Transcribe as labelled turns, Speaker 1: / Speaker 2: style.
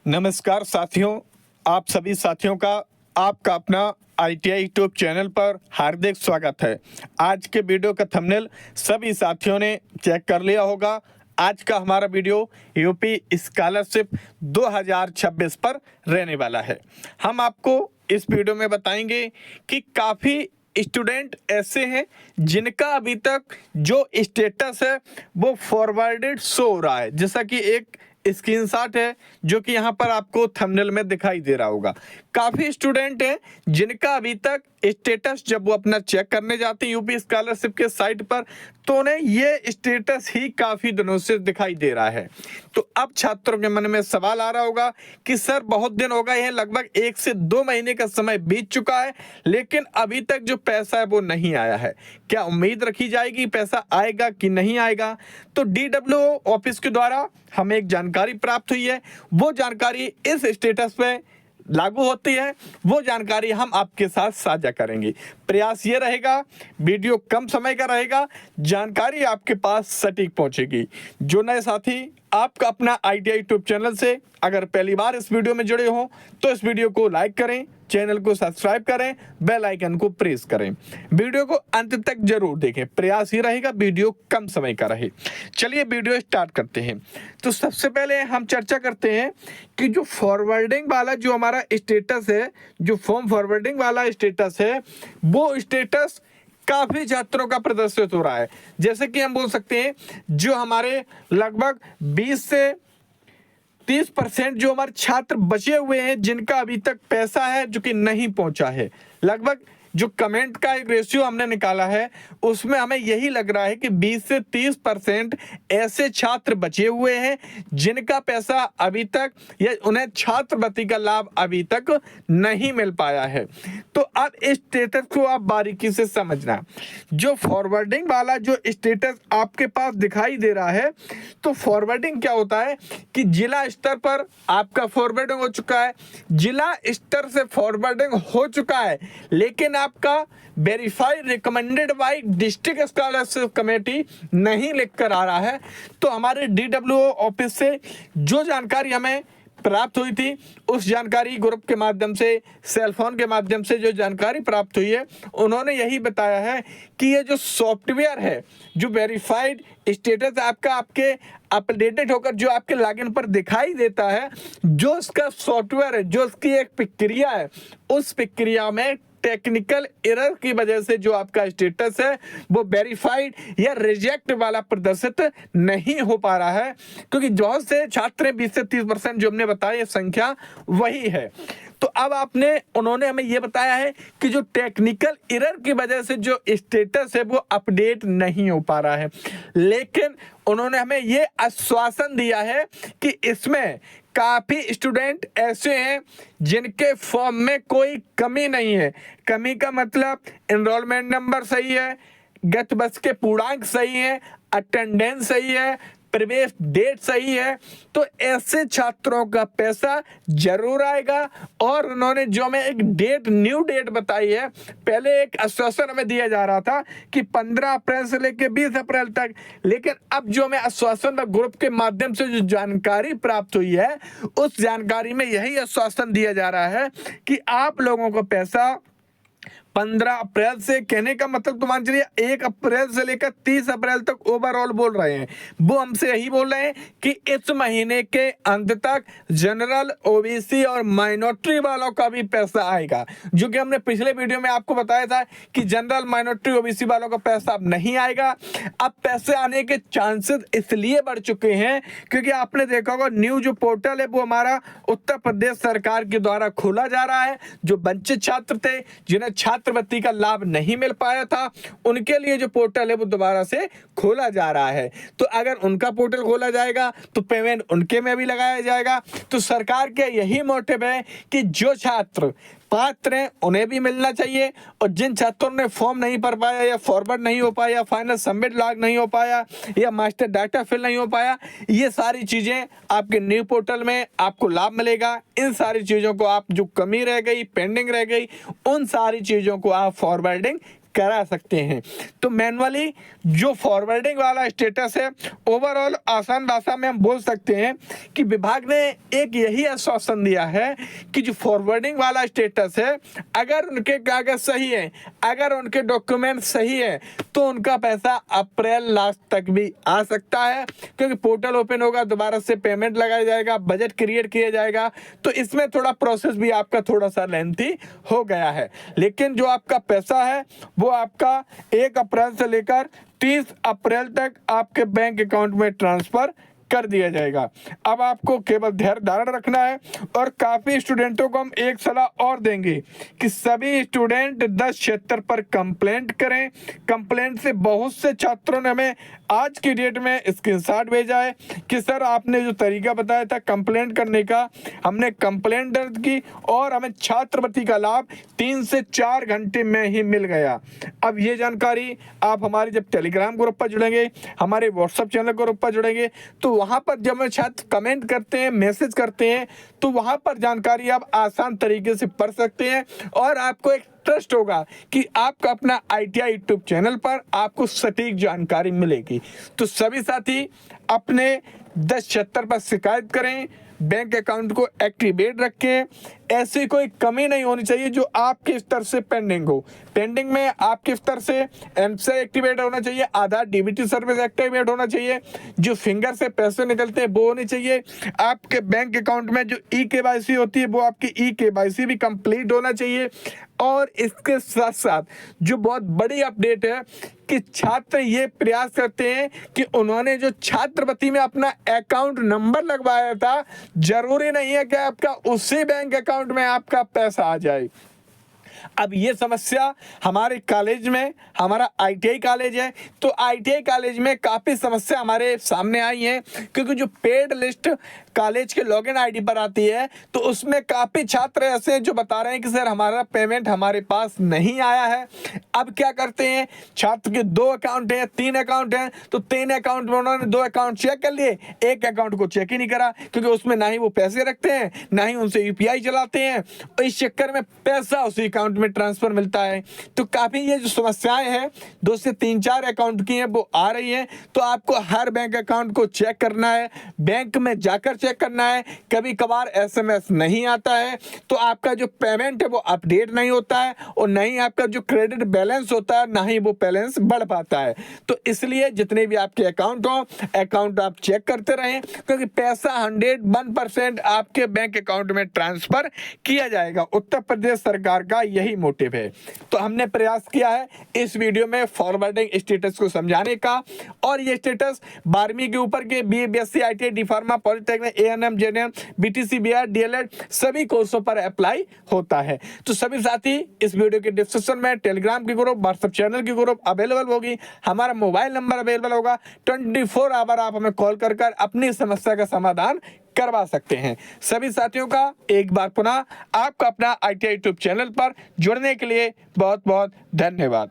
Speaker 1: नमस्कार साथियों, आप सभी साथियों का आपका अपना ITI यूट्यूब चैनल पर हार्दिक स्वागत है। आज के वीडियो का थंबनेल सभी साथियों ने चेक कर लिया होगा। आज का हमारा वीडियो यूपी स्कॉलरशिप 2026 पर रहने वाला है। हम आपको इस वीडियो में बताएंगे कि काफ़ी स्टूडेंट ऐसे हैं जिनका अभी तक जो स्टेटस है वो फॉरवर्डेड शो हो रहा है, जैसा कि एक स्क्रीनशॉट है जो कि यहाँ पर आपको थंबनेल में दिखाई दे रहा होगा। काफ़ी स्टूडेंट हैं जिनका अभी तक स्टेटस जब वो अपना चेक करने जाते हैं यूपी स्कॉलरशिप के साइट पर तो उन्हें ये स्टेटस ही काफ़ी दिनों से दिखाई दे रहा है। तो अब छात्रों के मन में सवाल आ रहा होगा कि सर बहुत दिन हो गए हैं, लगभग 1 से 2 महीने का समय बीत चुका है, लेकिन अभी तक जो पैसा है वो नहीं आया है। क्या उम्मीद रखी जाएगी पैसा आएगा कि नहीं आएगा? तो DWO ऑफिस के द्वारा हमें एक जानकारी प्राप्त हुई है। वो जानकारी इस स्टेटस पे लागू होती है, वो जानकारी हम आपके साथ साझा करेंगे। प्रयास ये रहेगा, वीडियो कम समय का रहेगा, जानकारी आपके पास सटीक पहुंचेगी। जो नए साथी आपका अपना ITI यूट्यूब चैनल से अगर पहली बार इस वीडियो में जुड़े हो तो इस वीडियो को लाइक करें, चैनल को सब्सक्राइब करें, बेल आइकन को प्रेस करें। वीडियो को अंत तक जरूर देखें। प्रयास ये रहेगा वीडियो कम समय का रहे। चलिए वीडियो स्टार्ट करते हैं। तो सबसे पहले हम चर्चा करते हैं कि जो फॉरवर्डिंग वाला जो हमारा स्टेटस है, जो फॉर्म फॉरवर्डिंग वाला स्टेटस है, वो स्टेटस काफी छात्रों का प्रदर्शित हो रहा है। जैसे कि हम बोल सकते हैं जो हमारे लगभग 20 से 30% जो हमारे छात्र बचे हुए हैं जिनका अभी तक पैसा है जो कि नहीं पहुंचा है। लगभग जो कमेंट का एक रेशियो हमने निकाला है उसमें हमें यही लग रहा है कि 20 से 30% ऐसे छात्र बचे हुए हैं जिनका पैसा अभी तक या उन्हें छात्रवृत्ति का लाभ अभी तक नहीं मिल पाया है। तो अब इस स्टेटस को आप बारीकी से समझना। जो फॉरवर्डिंग वाला जो स्टेटस आपके पास दिखाई दे रहा है, तो फॉरवर्डिंग क्या होता है कि जिला स्तर पर आपका फॉरवर्डिंग हो चुका है, जिला स्तर से फॉरवर्डिंग हो चुका है, लेकिन आपका verified recommended by district scholarship committee नहीं लिख कर आ रहा है। तो हमारे DWO ऑफिस से जो जानकारी हमें प्राप्त हुई थी, उस जानकारी ग्रुप के माध्यम से, सेल फोन के माध्यम से जो जानकारी प्राप्त हुई है, उन्होंने यही बताया है कि ये जो सॉफ्टवेयर है, जो वेरीफाइड स्टेटस आपका आपके अपडेटेड होकर जो आपके लॉगिन पर दिखाई देता है, जो इसका सॉफ्टवेयर है, जो इसकी एक प्रक्रिया है, उस प्रक्रिया में टेक्निकल एरर की वजह से जो आपका स्टेटस है वो वेरीफाइड या रिजेक्ट वाला प्रदर्शित नहीं हो पा रहा है, क्योंकि बहुत से छात्र 20 से 30% जो हमने बताया संख्या वही है। तो अब उन्होंने हमें ये बताया है कि जो टेक्निकल एरर की वजह से जो स्टेटस है वो अपडेट नहीं हो पा रहा है, लेकिन उन्होंने हमें ये आश्वासन दिया है कि इसमें काफी स्टूडेंट ऐसे हैं जिनके फॉर्म में कोई कमी नहीं है। कमी का मतलब एनरोलमेंट नंबर सही है, गत वर्ष के पूर्णांक सही है, अटेंडेंस सही है, प्रवेश डेट सही है। तो ऐसे छात्रों का पैसा जरूर आएगा। और उन्होंने जो हमें एक न्यू डेट बताई है, पहले एक आश्वासन हमें दिया जा रहा था कि 15 अप्रैल से लेकर 20 अप्रैल तक, लेकिन अब जो हमें आश्वासन ग्रुप के माध्यम से जो जानकारी प्राप्त हुई है, उस जानकारी में यही आश्वासन दिया जा रहा है कि आप लोगों को पैसा 15 अप्रैल से, कहने का मतलब तो मान चलिए 1 अप्रैल से लेकर 30 अप्रैल तक ओवरऑल बोल रहे हैं। वो हमसे यही बोल रहे हैं कि इस महीने के अंत तक जनरल, OBC और माइनॉरिटी वालों का भी पैसा आएगा। जो कि हमने पिछले वीडियो में आपको बताया था कि जनरल, माइनॉरिटी, OBC वालों का पैसा अब नहीं आएगा। अब पैसे आने के चांसेस इसलिए बढ़ चुके हैं क्योंकि आपने देखा होगा न्यू जो पोर्टल है वो हमारा उत्तर प्रदेश सरकार के द्वारा खोला जा रहा है। जो वंचित छात्र थे, जिन्हें छात्रवृत्ति का लाभ नहीं मिल पाया था, उनके लिए जो पोर्टल है वो दोबारा से खोला जा रहा है। तो अगर उनका पोर्टल खोला जाएगा तो पेमेंट उनके में भी लगाया जाएगा। तो सरकार के यही मोटिव है कि जो छात्र पात्र हैं उन्हें भी मिलना चाहिए, और जिन छात्रों ने फॉर्म नहीं भर पाया या फॉरवर्ड नहीं हो पाया, फाइनल सबमिट लॉग नहीं हो पाया या मास्टर डाटा फिल नहीं हो पाया, ये सारी चीजें आपके न्यू पोर्टल में आपको लाभ मिलेगा। इन सारी चीजों को आप जो कमी रह गई, पेंडिंग रह गई, उन सारी चीजों को आप फॉरवर्डिंग करा सकते हैं। तो मैनुअली जो फॉरवर्डिंग वाला स्टेटस है, ओवरऑल आसान भाषा में हम बोल सकते हैं कि विभाग ने एक यही आश्वासन दिया है कि जो फॉरवर्डिंग वाला स्टेटस है, अगर उनके कागज सही है, अगर उनके डॉक्यूमेंट सही है, तो उनका पैसा अप्रैल लास्ट तक भी आ सकता है, क्योंकि पोर्टल ओपन होगा, दोबारा से पेमेंट लगाया जाएगा, बजट क्रिएट किया जाएगा। तो इसमें थोड़ा प्रोसेस भी आपका थोड़ा सा लेंथी हो गया है, लेकिन जो आपका पैसा है वो आपका 1 अप्रैल से लेकर 30 अप्रैल तक आपके बैंक अकाउंट में ट्रांसफर कर दिया जाएगा। अब आपको केवल धैर्य धारण रखना है, और काफी स्टूडेंटों को हम एक सलाह और देंगे कि सभी स्टूडेंट 1076 पर कंप्लेंट करें। कंप्लेंट से बहुत से छात्रों ने हमें आज की डेट में स्क्रीनशॉट भेजा है कि सर आपने जो तरीका बताया था कंप्लेंट करने का, हमने कंप्लेंट दर्ज की और हमें छात्रवृत्ति का लाभ 3 से 4 घंटे में ही मिल गया। अब ये जानकारी आप हमारे जब टेलीग्राम ग्रुप पर जुड़ेंगे, हमारे व्हाट्सएप चैनल ग्रुप पर जुड़ेंगे, तो वहां पर जब हम छात्र कमेंट करते हैं, मैसेज करते हैं, तो वहां पर जानकारी आप आसान तरीके से पढ़ सकते हैं, और आपको एक ट्रस्ट होगा कि आपका अपना ITI यूट्यूब चैनल पर आपको सटीक जानकारी मिलेगी। तो सभी साथी अपने 1076 पर शिकायत करें, बैंक अकाउंट को एक्टिवेट रखें। ऐसी कोई कमी नहीं होनी चाहिए जो आपके स्तर से पेंडिंग हो। पेंडिंग में आपके स्तर से एमसीआई एक्टिवेट होना चाहिए, आधार DBT सर्विस एक्टिवेट होना चाहिए, जो फिंगर से पैसे निकलते हैं वो होने चाहिए, आपके बैंक अकाउंट में जो eKYC होती है वो आपकी eKYC भी कंप्लीट होना चाहिए। और इसके साथ साथ जो बहुत बड़ी अपडेट है कि छात्र ये प्रयास करते हैं कि उन्होंने जो छात्रवृत्ति में अपना अकाउंट नंबर लगवाया था, जरूरी नहीं है कि आपका उसी बैंक अकाउंट में आपका पैसा आ जाए। अब ये समस्या हमारे कॉलेज में, हमारा ITI कॉलेज है, तो ITI कॉलेज में काफ़ी समस्या हमारे सामने आई है, क्योंकि जो पेड लिस्ट कॉलेज के लॉगिन ID पर आती है, तो उसमें काफ़ी छात्र ऐसे हैं जो बता रहे हैं कि सर हमारा पेमेंट हमारे पास नहीं आया है। अब क्या करते हैं, छात्र के 2 अकाउंट हैं, 3 अकाउंट हैं, तो 3 अकाउंट में उन्होंने 2 अकाउंट चेक कर लिए, एक अकाउंट को चेक ही नहीं करा, क्योंकि उसमें ना ही वो पैसे रखते हैं, ना ही उनसे UPI चलाते हैं, और इस चक्कर में पैसा उसी अकाउंट में ट्रांसफर मिलता है। तो काफ़ी ये जो समस्याएं हैं 2 से 3-4 अकाउंट की हैं वो आ रही हैं। तो आपको हर बैंक अकाउंट को चेक करना है, बैंक में जाकर चेक करना है। कभी कभार SMS नहीं आता है, तो आपका जो पेमेंट है वो अपडेट नहीं होता है, और नहीं आपका जो क्रेडिट बैलेंस होता है, ना ही वो बैलेंस बढ़ पाता है। तो इसलिए जितने भी आपके अकाउंट हो, अकाउंट आप चेक करते रहें, क्योंकि पैसा 101% आपके बैंक अकाउंट में ट्रांसफर किया जाएगा। उत्तर प्रदेश सरकार का यही मोटिव है। तो हमने प्रयास किया है इस वीडियो में फॉरवर्डिंग स्टेटस को समझाने का, और ये स्टेटस 12वीं के ऊपर के BA BSc ITI D Pharma polytechnic ANM JNM BTC BR DLED सभी कोर्सों पर अप्लाई होता है। तो सभी साथी इस वीडियो के डिस्क्रिप्शन में टेलीग्राम की ग्रुप, व्हाट्सएप चैनल की ग्रुप अवेलेबल होगी, हमारा मोबाइल नंबर अवेलेबल होगा, 24 आवर आप हमें कॉल कर अपनी समस्या का समाधान करवा सकते हैं। सभी साथियों का एक बार पुनः आपका अपना ITI यूट्यूब चैनल पर जुड़ने के लिए बहुत बहुत धन्यवाद।